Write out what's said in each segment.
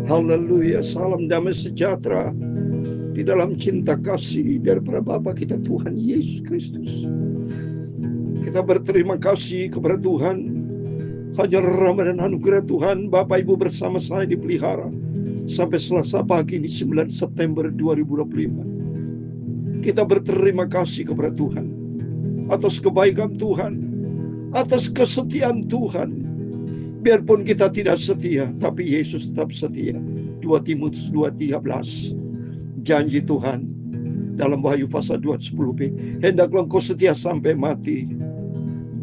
Haleluya. Salam damai sejahtera di dalam cinta kasih daripada Bapa kita Tuhan Yesus Kristus. Kita berterima kasih kepada Tuhan. Hanya rahmat dan anugerah Tuhan Bapak Ibu bersama saya dipelihara sampai Selasa pagi ini 9 September 2025. Kita berterima kasih kepada Tuhan atas kebaikan Tuhan, atas kesetiaan Tuhan. Biarpun kita tidak setia, tapi Yesus tetap setia. 2 Timotius 2:13. Janji Tuhan dalam Wahyu pasal 2:10b, hendaklah engkau setia sampai mati.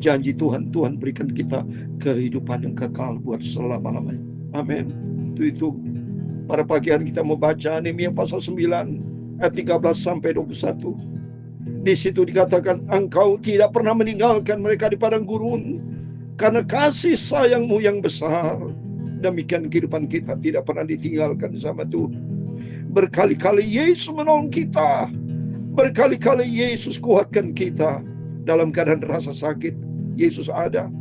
Janji Tuhan, Tuhan berikan kita kehidupan yang kekal buat selama-lamanya. Amin. Itu pada pagi hari kita membaca Nehemia pasal 9 ayat 13 sampai 21. Di situ dikatakan, engkau tidak pernah meninggalkan mereka di padang gurun karena kasih sayangmu yang besar. Demikian kehidupan kita tidak pernah ditinggalkan sama Tuhan. Berkali-kali Yesus menolong kita. Berkali-kali Yesus kuatkan kita. Dalam keadaan rasa sakit, Yesus ada.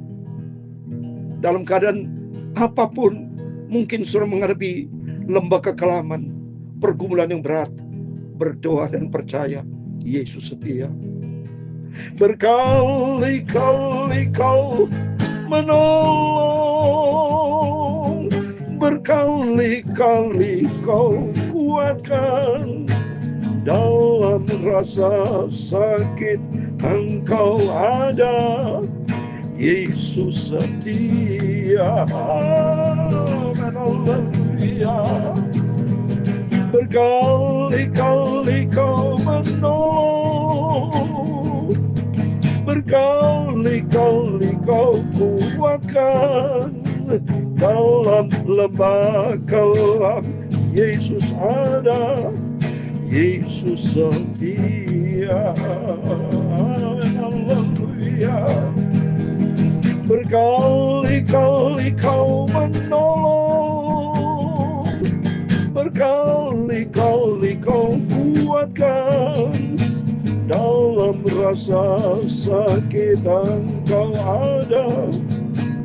Dalam keadaan apapun, mungkin sudah menghadapi lembah kekelaman, pergumulan yang berat, berdoa dan percaya, Yesus setia. Berkali-kali kau menolong, berkali-kali kau kuatkan. Dalam rasa sakit engkau ada, Yesus setia. Haleluya. Berkali-kali kau menolong, berkali-kali kau kuatkan. Dalam lembah kelam Yesus ada, Yesus setia. Haleluya. Berkali-kali kau menolong, berkali-kali kau kuatkan. Dalam rasa sakit engkau ada,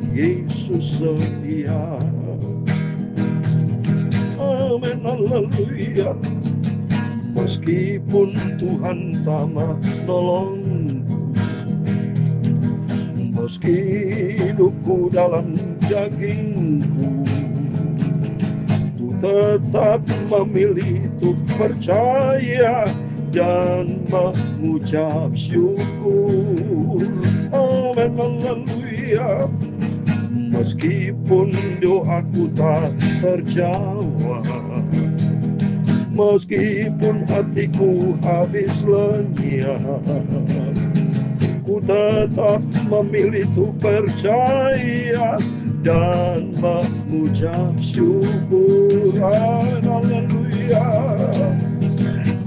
Yesus setia. Amin. Haleluya. Meskipun Tuhan tak menolongku, meski hidupku dalam dagingku, ku tetap memilih untuk percaya dan mengucap syukur. Amin. Haleluya. Meskipun doaku tak terjawab, meskipun hatiku habis lenyap, ku tetap memilih untuk percaya dan mengucap syukur. Haleluya.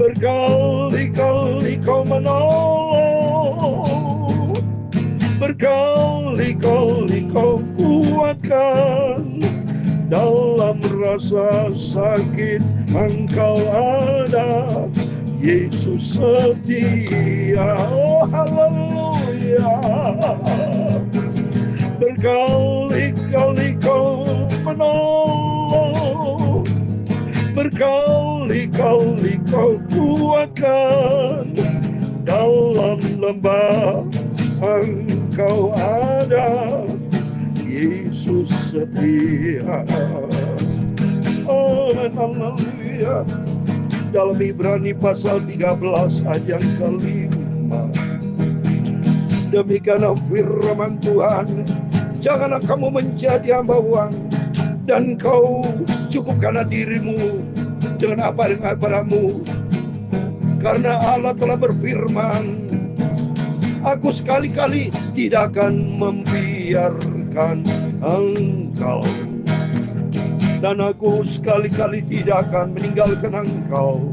Berkali-kali kau menolong, berkali-kali kau kuatkan. Dalam rasa sakit engkau ada, Yesus setia. Oh haleluya. Berkali-kali kau menolong, berkali-kali kau kuatkan. Dalam lembah engkau ada, Yesus setia. Amin. Haleluya. Dalam Ibrani pasal 13 ayat yang kelima, demikianlah firman Tuhan, janganlah kamu menjadi hamba uang, dan kau cukupkanlah dirimu dengan apa yang padamu, karena Allah telah berfirman, aku sekali-kali tidak akan membiarkan engkau, dan aku sekali-kali tidak akan meninggalkan engkau.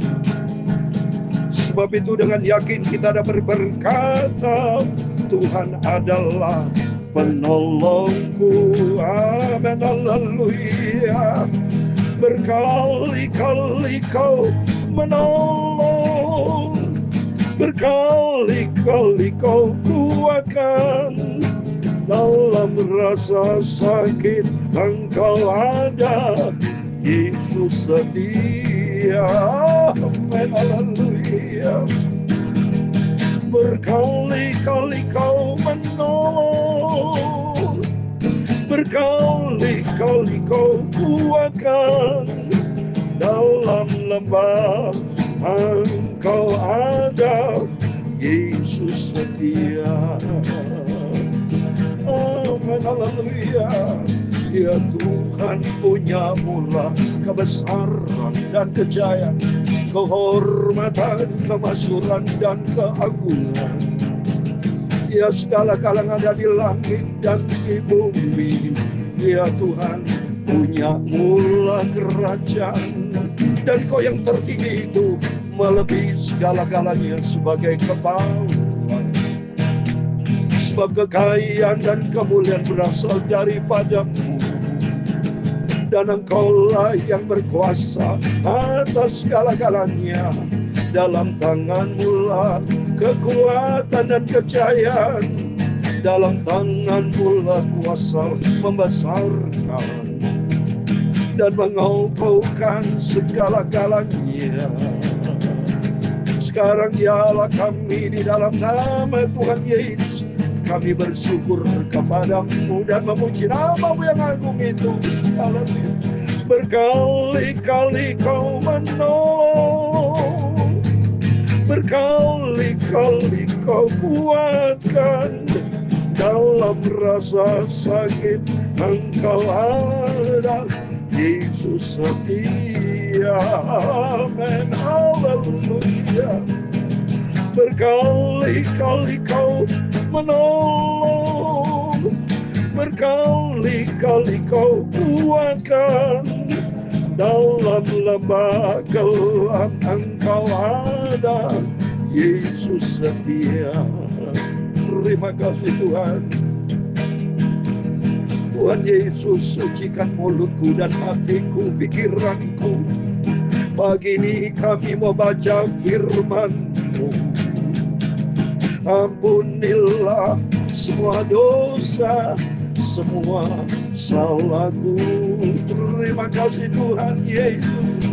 Sebab itu dengan yakin kita dapat berkata, Tuhan adalah penolongku. Amin. Haleluya. Berkali-kali kau menolong, berkali-kali kau kuatkan. Dalam rasa sakit engkau ada, Yesus setia. Amin, haleluya. Berkali-kali kau menolong, berkali-kali kau kuatkan. Dalam lembah Engkau ada, Yesus setia. Amin, haleluya. Ya Tuhan punya mula kebesaran dan kejayaan, kehormatan, kemasyhuran dan keagungan. Ya segala kalangan ada di langit dan di bumi. Ya Tuhan punya mula kerajaan, dan Kau yang tertinggi itu melebihi segala-galanya sebagai kebauan. Sebab kekayaan dan kemuliaan berasal daripada-Mu, dan Engkaulah yang berkuasa atas segala-galanya. Dalam tangan-Mu lah kekuatan dan kejayaan, dalam tangan-Mu lah kuasa membesarkan dan mengokohkan segala-galanya. Sekarang dialah kami di dalam nama Tuhan Yesus, kami bersyukur kepada-Mu dan memuji nama-Mu yang agung itu. Haleluya. Berkali-kali Kau menolong, berkali-kali Kau kuatkan. Dalam rasa sakit Engkau ada, Yesus setia. Amin, haleluya. Berkali-kali Kau menolong, berkali-kali Kau kuatkan. Dalam lembah gelap Engkau ada, Yesus setia. Terima kasih Tuhan. Tuhan Yesus, sucikan mulutku dan hatiku, pikiranku. Pagi ini kami mau baca firman-Mu. Ampunilah semua dosa, semua salahku. Terima kasih Tuhan Yesus,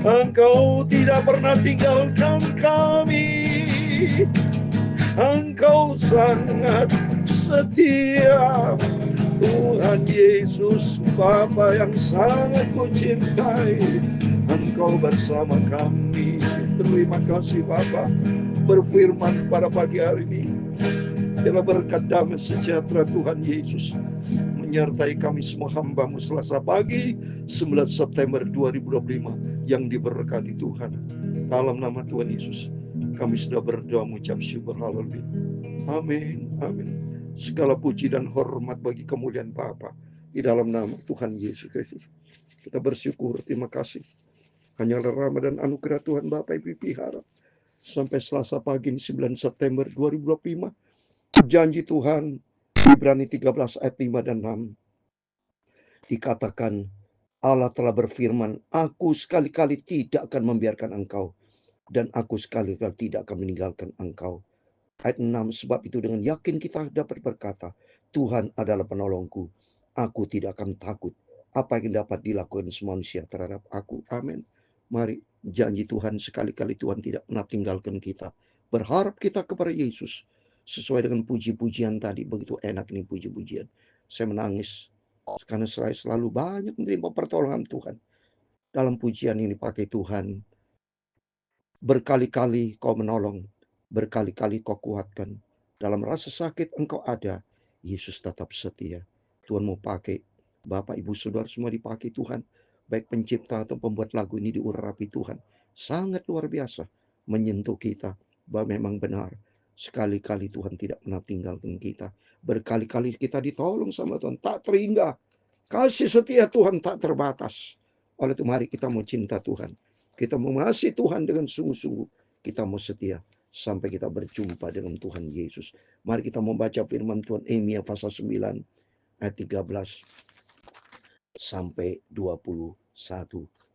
Engkau tidak pernah tinggalkan kami. Engkau sangat setia. Tuhan Yesus, Bapa yang sangat kucintai, Engkau bersama kami. Terima kasih Bapa. Berfirman pada pagi hari ini, biarlah berkat damai sejahtera Tuhan Yesus menyertai kami semua hamba-Mu Selasa pagi 9 September 2025 yang diberkati Tuhan. Dalam nama Tuhan Yesus kami sudah berdoa mengucap syukur. Haleluya. Amin, amin. Segala puji dan hormat bagi kemuliaan Bapa di dalam nama Tuhan Yesus Kristus. Kita bersyukur, terima kasih. Hanyalah rahmat dan anugerah Tuhan Bapa Ibu pelihara sampai Selasa pagi 9 September 2025. Janji Tuhan Ibrani 13 ayat 5 dan 6 dikatakan, Allah telah berfirman, aku sekali-kali tidak akan membiarkan engkau, dan aku sekali-kali tidak akan meninggalkan engkau. Ayat 6, sebab itu dengan yakin kita dapat berkata, Tuhan adalah penolongku, aku tidak akan takut apa yang dapat dilakukan manusia terhadap aku. Amin. Mari, janji Tuhan sekali-kali Tuhan tidak pernah tinggalkan kita. Berharap kita kepada Yesus. Sesuai dengan puji-pujian tadi, begitu enak ini puji-pujian. Saya menangis karena saya selalu banyak menerima pertolongan Tuhan. Dalam pujian ini pakai Tuhan, berkali-kali Kau menolong, berkali-kali Kau kuatkan. Dalam rasa sakit Engkau ada, Yesus tetap setia. Tuhan mau pakai Bapak, Ibu, Saudara semua dipakai Tuhan. Baik pencipta atau pembuat lagu ini diurapi Tuhan. Sangat luar biasa menyentuh kita bahwa memang benar. Sekali-kali Tuhan tidak pernah tinggalkan kita. Berkali-kali kita ditolong sama Tuhan. Tak terhingga. Kasih setia Tuhan tak terbatas. Oleh itu mari kita mau cinta Tuhan. Kita mau mengasihi Tuhan dengan sungguh-sungguh. Kita mau setia sampai kita berjumpa dengan Tuhan Yesus. Mari kita membaca firman Tuhan Nehemia pasal 9 ayat 13 sampai 21.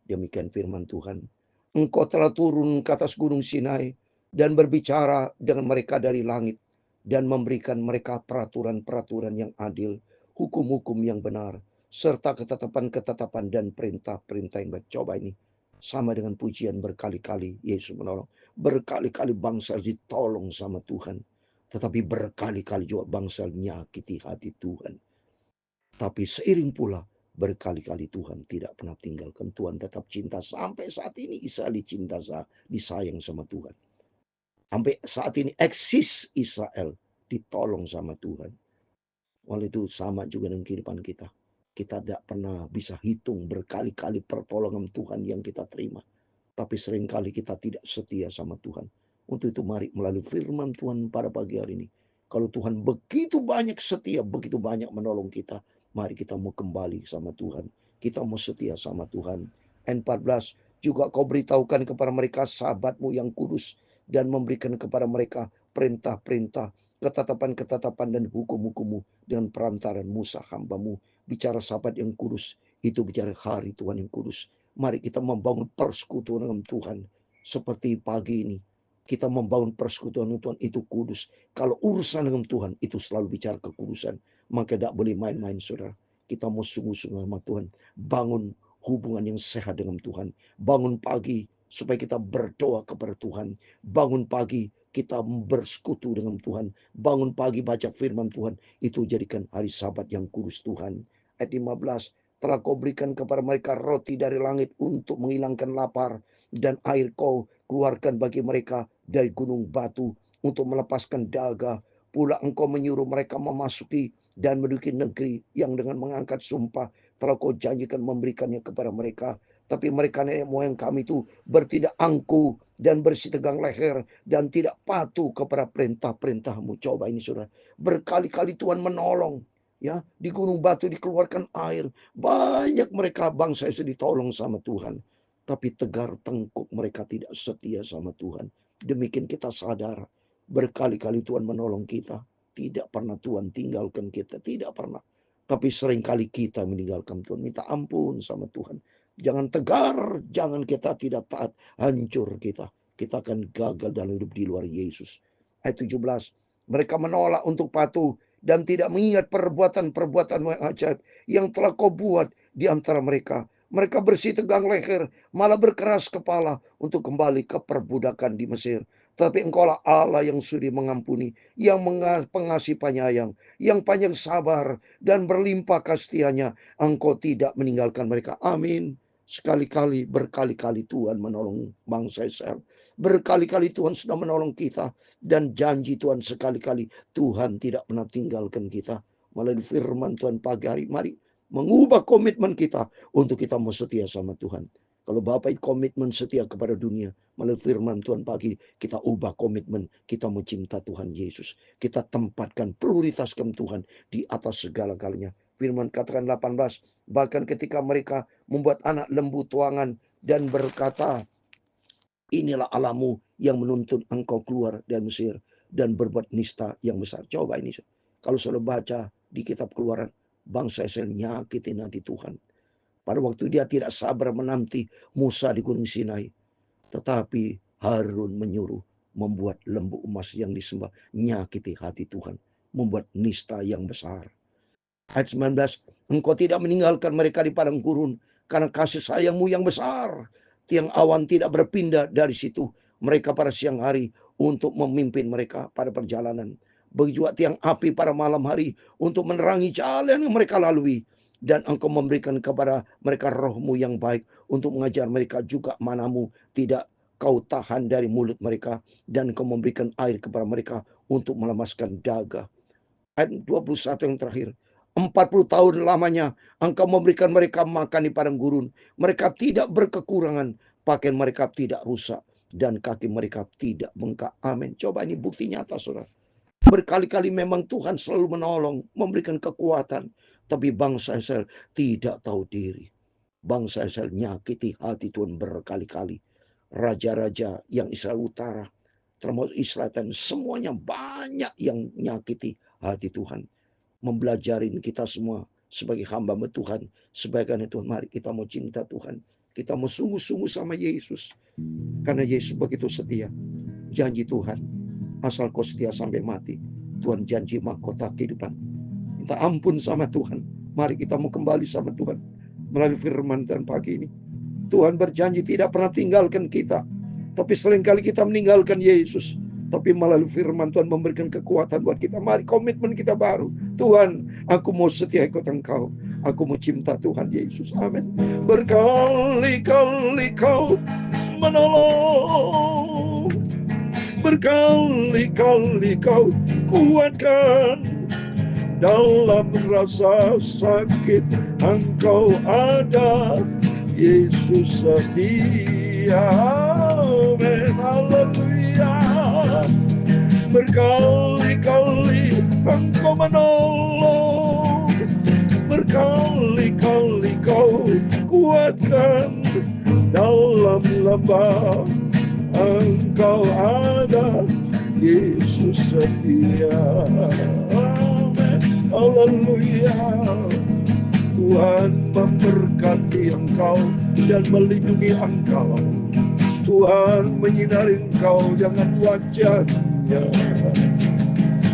Demikian firman Tuhan. Engkau telah turun ke atas gunung Sinai dan berbicara dengan mereka dari langit dan memberikan mereka peraturan-peraturan yang adil, hukum-hukum yang benar, serta ketetapan-ketetapan dan perintah-perintah yang baik. Coba ini sama dengan pujian berkali-kali Yesus menolong. Berkali-kali bangsa ditolong sama Tuhan. Tetapi berkali-kali juga bangsa menyakiti hati Tuhan. Tapi seiring pula berkali-kali Tuhan tidak pernah tinggalkan. Tuhan tetap cinta. Sampai saat ini Israel disayang sama Tuhan. Sampai saat ini eksis Israel ditolong sama Tuhan. Oleh itu sama juga dengan kehidupan kita. Kita tidak pernah bisa hitung berkali-kali pertolongan Tuhan yang kita terima. Tapi seringkali kita tidak setia sama Tuhan. Untuk itu mari melalui firman Tuhan pada pagi hari ini. Kalau Tuhan begitu banyak setia, begitu banyak menolong kita. Mari kita mau kembali sama Tuhan. Kita mau setia sama Tuhan. N14 juga kau beritahukan kepada mereka sahabatmu yang kudus. Dan memberikan kepada mereka perintah-perintah, ketetapan-ketetapan dan hukum-hukummu dengan perantaran Musa hambamu. Bicara sahabat yang kudus, itu bicara hari Tuhan yang kudus. Mari kita membangun persekutuan dengan Tuhan. Seperti pagi ini, kita membangun persekutuan dengan Tuhan itu kudus. Kalau urusan dengan Tuhan itu selalu bicara kekudusan, maka tidak boleh main-main, saudara. Kita mau sungguh-sungguh sama Tuhan. Bangun hubungan yang sehat dengan Tuhan. Bangun pagi supaya kita berdoa kepada Tuhan. Bangun pagi kita bersekutu dengan Tuhan. Bangun pagi baca firman Tuhan. Itu jadikan hari Sabat yang kudus Tuhan. Ayat 15. Telah kau berikan kepada mereka roti dari langit untuk menghilangkan lapar. Dan air kau keluarkan bagi mereka dari gunung batu untuk melepaskan dahaga. Pula engkau menyuruh mereka memasuki dan menduduki negeri yang dengan mengangkat sumpah telah kau janjikan memberikannya kepada mereka. Tapi mereka nenek moyang kami itu bertindak angkuh dan bersih tegang leher dan tidak patuh kepada perintah-perintahmu. Coba ini saudara. Berkali-kali Tuhan menolong. Ya, di gunung batu dikeluarkan air. Banyak mereka bangsa Israel ditolong sama Tuhan. Tapi tegar tengkuk mereka tidak setia sama Tuhan. Demikian kita sadar. Berkali-kali Tuhan menolong kita. Tidak pernah Tuhan tinggalkan kita. Tidak pernah. Tapi seringkali kita meninggalkan Tuhan. Minta ampun sama Tuhan. Jangan tegar, jangan kita tidak taat, hancur kita. Kita akan gagal dalam hidup di luar Yesus. Ayat 17. Mereka menolak untuk patuh dan tidak mengingat perbuatan-perbuatan yang ajaib yang telah kau buat di antara mereka. Mereka bersih tegang leher, malah berkeras kepala untuk kembali ke perbudakan di Mesir. Tapi engkaulah Allah yang sudi mengampuni, yang pengasih penyayang, yang panjang sabar dan berlimpah kasih-Nya. Engkau tidak meninggalkan mereka. Amin. Sekali-kali, berkali-kali Tuhan menolong bangsa Israel. Berkali-kali Tuhan sudah menolong kita. Dan janji Tuhan sekali-kali Tuhan tidak pernah tinggalkan kita. Melalui firman Tuhan pagi hari, mari mengubah komitmen kita untuk kita mau setia sama Tuhan. Kalau Bapak komitmen setia kepada dunia, melalui firman Tuhan pagi, kita ubah komitmen, kita mau cinta Tuhan Yesus. Kita tempatkan, prioritaskan Tuhan di atas segala-galanya. Firman katakan 18, bahkan ketika mereka membuat anak lembu tuangan dan berkata, inilah Allahmu yang menuntun engkau keluar dari Mesir dan berbuat nista yang besar. Coba ini, kalau sudah baca di kitab Keluaran, bangsa Israel nyakitin hati Tuhan. Pada waktu dia tidak sabar menanti Musa di Gunung Sinai, tetapi Harun menyuruh membuat lembu emas yang disembah, nyakiti hati Tuhan, membuat nista yang besar. Ayat 19, engkau tidak meninggalkan mereka di padang gurun karena kasih sayangmu yang besar. Tiang awan tidak berpindah dari situ mereka pada siang hari untuk memimpin mereka pada perjalanan. Begitu juga tiang api pada malam hari untuk menerangi jalan yang mereka lalui. Dan engkau memberikan kepada mereka rohmu yang baik untuk mengajar mereka juga manamu tidak kau tahan dari mulut mereka. Dan engkau memberikan air kepada mereka untuk melemaskan dahaga. Ayat 21 yang terakhir. 40 tahun lamanya engkau memberikan mereka makan di padang gurun. Mereka tidak berkekurangan. Pakaian mereka tidak rusak. Dan kaki mereka tidak bengkak. Amin. Coba ini bukti nyata, saudara. Berkali-kali memang Tuhan selalu menolong. Memberikan kekuatan. Tapi bangsa Israel tidak tahu diri. Bangsa Israel nyakiti hati Tuhan berkali-kali. Raja-raja yang Israel Utara, termasuk Israel dan semuanya banyak yang nyakiti hati Tuhan. Membelajarin kita semua sebagai hamba Tuhan. Sebagai Tuhan, mari kita mau cinta Tuhan. Kita mau sungguh-sungguh sama Yesus. Karena Yesus begitu setia. Janji Tuhan, asal kau setia sampai mati, Tuhan janji mahkota kehidupan. Minta ampun sama Tuhan. Mari kita mau kembali sama Tuhan melalui firman Tuhan pagi ini. Tuhan berjanji tidak pernah tinggalkan kita. Tapi seringkali kita meninggalkan Yesus. Tapi melalui firman Tuhan memberikan kekuatan buat kita. Mari komitmen kita baru. Tuhan, aku mau setia ikut Engkau. Aku mau cinta Tuhan Yesus. Amin. Berkali-kali Kau menolong. Berkali-kali Kau kuatkan. Dalam rasa sakit Engkau ada. Yesus setia. Amin. Haleluya. Berkali-kali Engkau menolong. Berkali-kali Kau kuatkan. Dalam lembah Engkau ada. Yesus setia. Amin. Haleluya. Tuhan memberkati engkau dan melindungi engkau. Tuhan menyinari engkau dengan wajah-Nya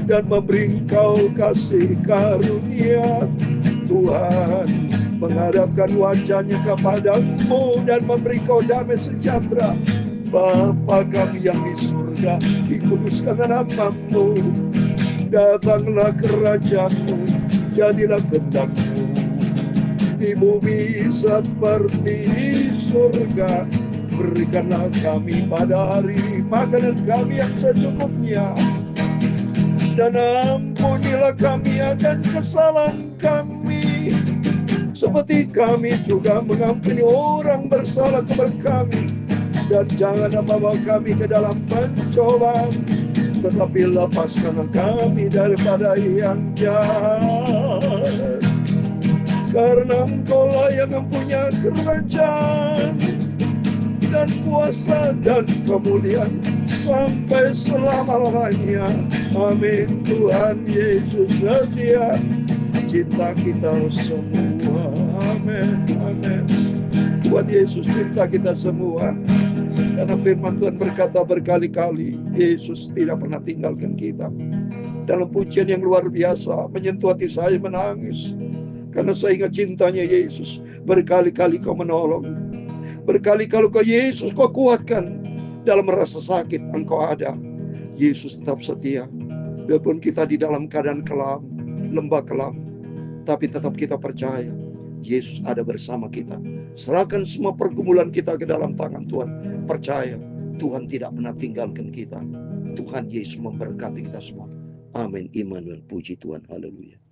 dan memberi engkau kasih karunia. Tuhan menghadapkan wajah-Nya kepadamu dan memberi kau damai sejahtera. Bapa kami yang di surga, dikuduskan nama-Mu. Datanglah kerajaan-Mu, jadilah kehendak-Mu di bumi seperti di surga. Berikanlah kami pada hari makanan kami yang secukupnya, dan ampunilah kami akan kesalahan kami, seperti kami juga mengampuni orang bersalah kepada kami. Dan jangan membawa kami ke dalam pencobaan, tetapi lepaskanlah kami daripada yang jahat. Karena Engkau-lah yang mempunyai kerajaan dan kuasa dan kemuliaan sampai selama-lamanya. Amin. Tuhan Yesus setia, cinta kita semua. Amin. Amin. Tuhan Yesus cinta kita semua. Karena firman Tuhan berkata berkali-kali, Yesus tidak pernah tinggalkan kita. Dalam pujian yang luar biasa, menyentuh hati saya menangis. Karena saya ingat cintanya Yesus. Berkali-kali Kau menolong. Berkali-kali Kau Yesus Kau kuatkan. Dalam rasa sakit Engkau ada. Yesus tetap setia. Biarpun kita di dalam keadaan kelam, lembah kelam, tapi tetap kita percaya Yesus ada bersama kita. Serahkan semua pergumulan kita ke dalam tangan Tuhan. Percaya Tuhan tidak pernah tinggalkan kita. Tuhan Yesus memberkati kita semua. Amin. Immanuel. Puji Tuhan. Haleluya.